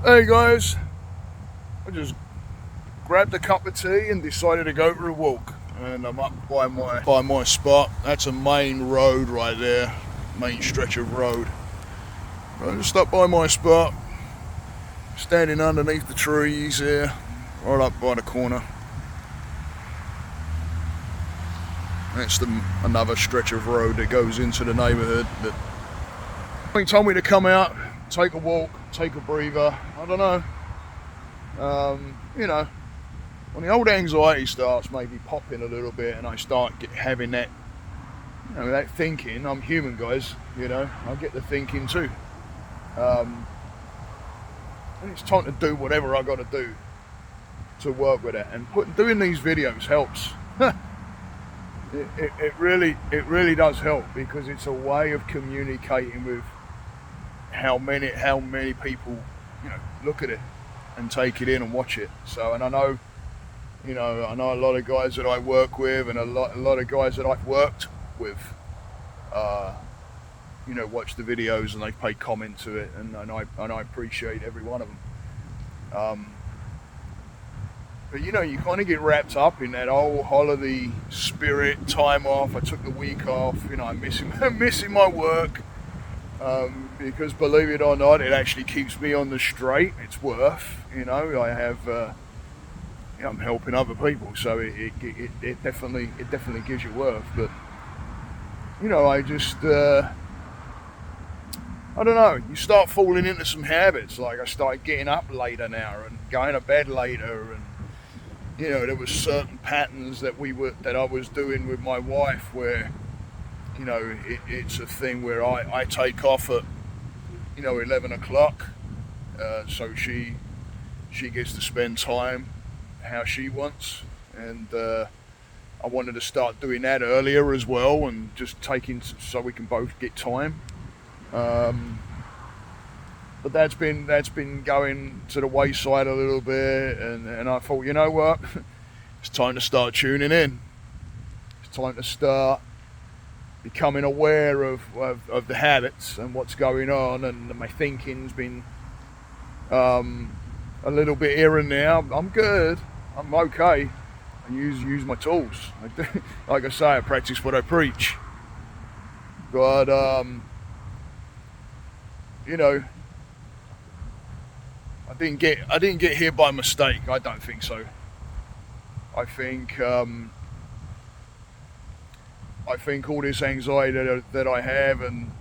Hey guys, I just grabbed a cup of tea and decided to go for a walk. And I'm up by my spot. That's a main road right there, main stretch of road. I just up by my spot, standing underneath the trees here, right up by the corner. That's another stretch of road that goes into the neighbourhood. That he told me to come out, take a walk, take a breather. I don't know. When the old anxiety starts maybe popping a little bit and I start having that, that thinking, I'm human, guys, I get the thinking too. And it's time to do whatever I got to do to work with it. And doing these videos helps. it really does help, because it's a way of communicating with how many people look at it and take it in and watch it. So, and I know a lot of guys that I work with, and a lot of guys that I've worked with watch the videos and they pay comment to it, and I appreciate every one of them. But you kind of get wrapped up in that whole holiday spirit, time off. I took the week off. I'm missing my work. Because believe it or not, it actually keeps me on the straight. It's worth, I have, I'm helping other people, so it definitely gives you worth. But I just, I don't know. You start falling into some habits. Like I started getting up later now and going to bed later, and there was certain patterns that I was doing with my wife where. It's a thing where I take off at 11 o'clock, so she gets to spend time how she wants, and I wanted to start doing that earlier as well, and just taking so we can both get time. But that's been going to the wayside a little bit, and I thought, what, it's time to start tuning in. It's time to start becoming aware of the habits and what's going on, and my thinking's been a little bit here and there. I'm good. I'm okay. I use my tools. Like I say, I practice what I preach. But I didn't get here by mistake. I don't think so. I think all this anxiety that I have, and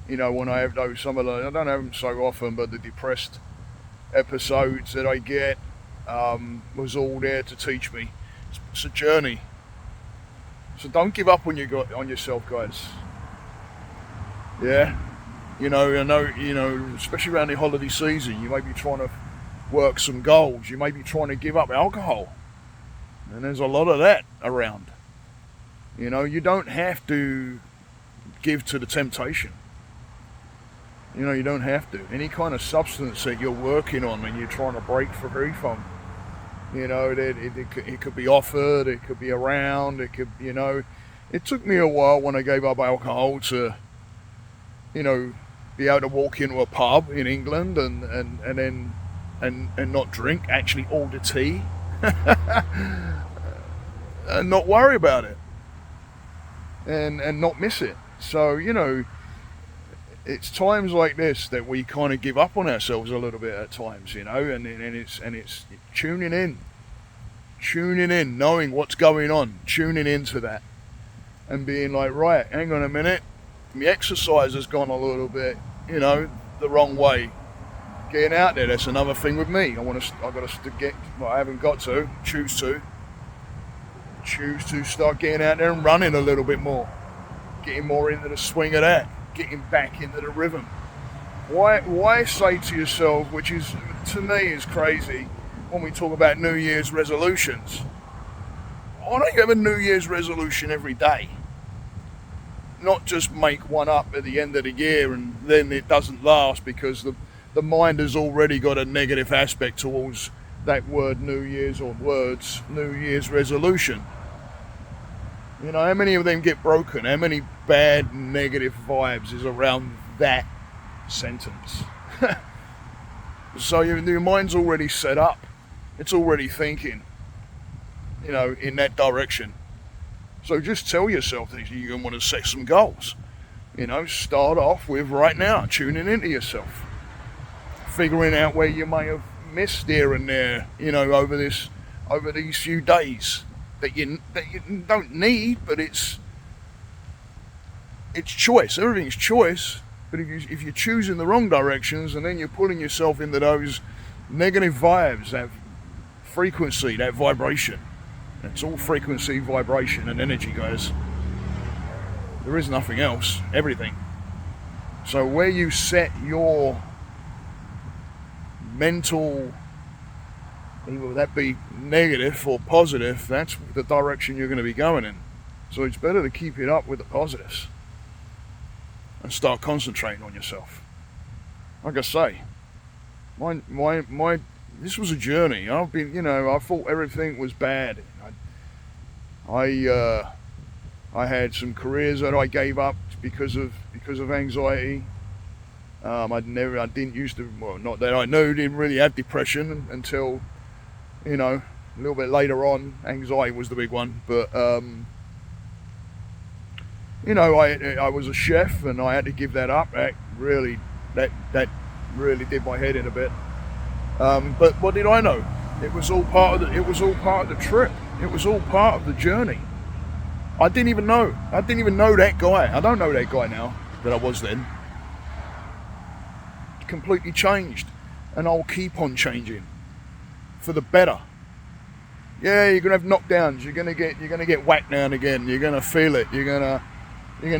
when I have I don't have them so often, but the depressed episodes that I get was all there to teach me. It's a journey. So don't give up on yourself, guys. Yeah, I know, especially around the holiday season, you may be trying to work some goals. You may be trying to give up alcohol, and there's a lot of that around. You don't have to give to the temptation. You don't have to. Any kind of substance that you're working on and you're trying to break free from, it could be offered, it could be around, it could, It took me a while when I gave up alcohol to, be able to walk into a pub in England and not drink, actually order tea, and not worry about it. And not miss it. So it's times like this that we kind of give up on ourselves a little bit at times, and it's tuning in, knowing what's going on, tuning into that, and being like, right, hang on a minute, my exercise has gone a little bit, the wrong way. Getting out there, that's another thing with me. Choose to start getting out there and running a little bit more, getting more into the swing of that, getting back into the rhythm. Why say to yourself, which is to me is crazy when we talk about New Year's resolutions, why don't you have a New Year's resolution every day? Not just make one up at the end of the year and then it doesn't last, because the mind has already got a negative aspect towards that word New Year's, or words New Year's resolution. How many of them get broken? How many bad negative vibes is around that sentence? So your mind's already set up. It's already thinking, in that direction. So just tell yourself that you're going to want to set some goals. Start off with right now, tuning into yourself. Figuring out where you may have missed here and there, over these few days that you don't need, but it's choice. Everything's choice. But if you're choosing the wrong directions and then you're pulling yourself into those negative vibes, that frequency, that vibration, it's all frequency, vibration, and energy, guys. There is nothing else. Everything. So where you set your mental, either that be negative or positive, that's the direction you're going to be going in. So it's better to keep it up with the positives and start concentrating on yourself. Like I say, this was a journey. I've been, I thought everything was bad. I had some careers that I gave up because of anxiety. Not that I knew, didn't really have depression until, a little bit later on. Anxiety was the big one, but I was a chef and I had to give that up. That really did my head in a bit. But what did I know? It was all part of the trip. It was all part of the journey. I didn't even know that guy. I don't know that guy now that I was then. Completely changed, and I'll keep on changing for the better. Yeah, you're gonna have knockdowns. You're gonna get whacked now and again. You're gonna feel it. You're gonna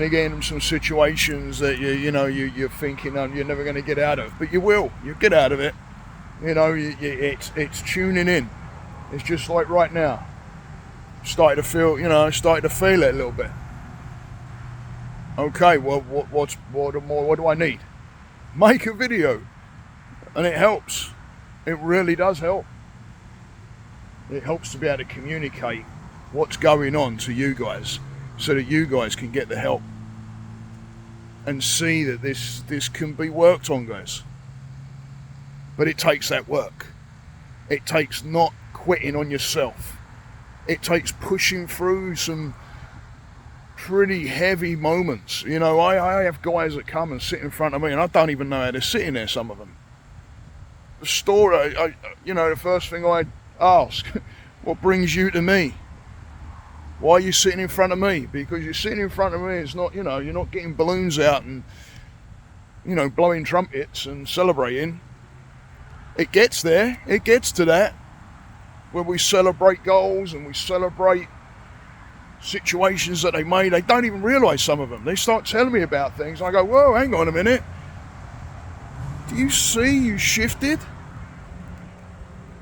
get in some situations that you're thinking you're never gonna get out of, but you will. You get out of it. It's tuning in. It's just like right now. Starting to feel it a little bit. Okay, well, what do I need? Make a video, and it helps. It really does help. It helps to be able to communicate what's going on to you guys, so that you guys can get the help and see that this can be worked on, guys. But it takes that work. It takes not quitting on yourself. It takes pushing through some pretty heavy moments. I have guys that come and sit in front of me, and I don't even know how they're sitting there, some of them. The story, the first thing I ask, what brings you to me? Why are you sitting in front of me? Because you're sitting in front of me, it's not, you're not getting balloons out and, blowing trumpets and celebrating. It gets there. It gets to that. Where we celebrate goals and we celebrate situations that they made. They don't even realise some of them. They start telling me about things. I go, whoa, hang on a minute. Do you see you shifted?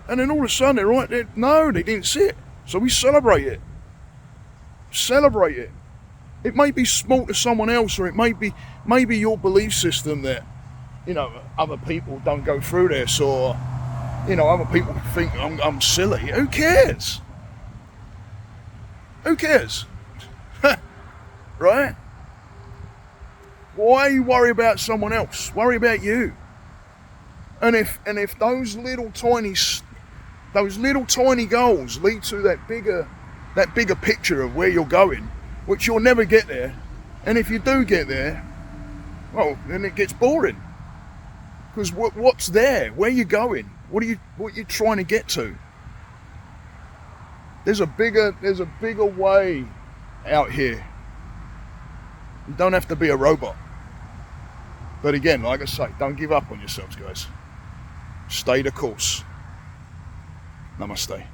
And then all of a sudden they're right there. No, they didn't see it. So we celebrate it. Celebrate it. It may be small to someone else, or it may be your belief system that, other people don't go through this, or other people think I'm silly. Who cares? Who cares? Right? Why you worry about someone else? Worry about you. And if those little tiny goals lead to that bigger picture of where you're going, which you'll never get there. And if you do get there, well, then it gets boring. Because what's there? Where are you going? What are you trying to get to? There's a bigger way out here. You don't have to be a robot. But again, like I say, don't give up on yourselves, guys. Stay the course. Namaste.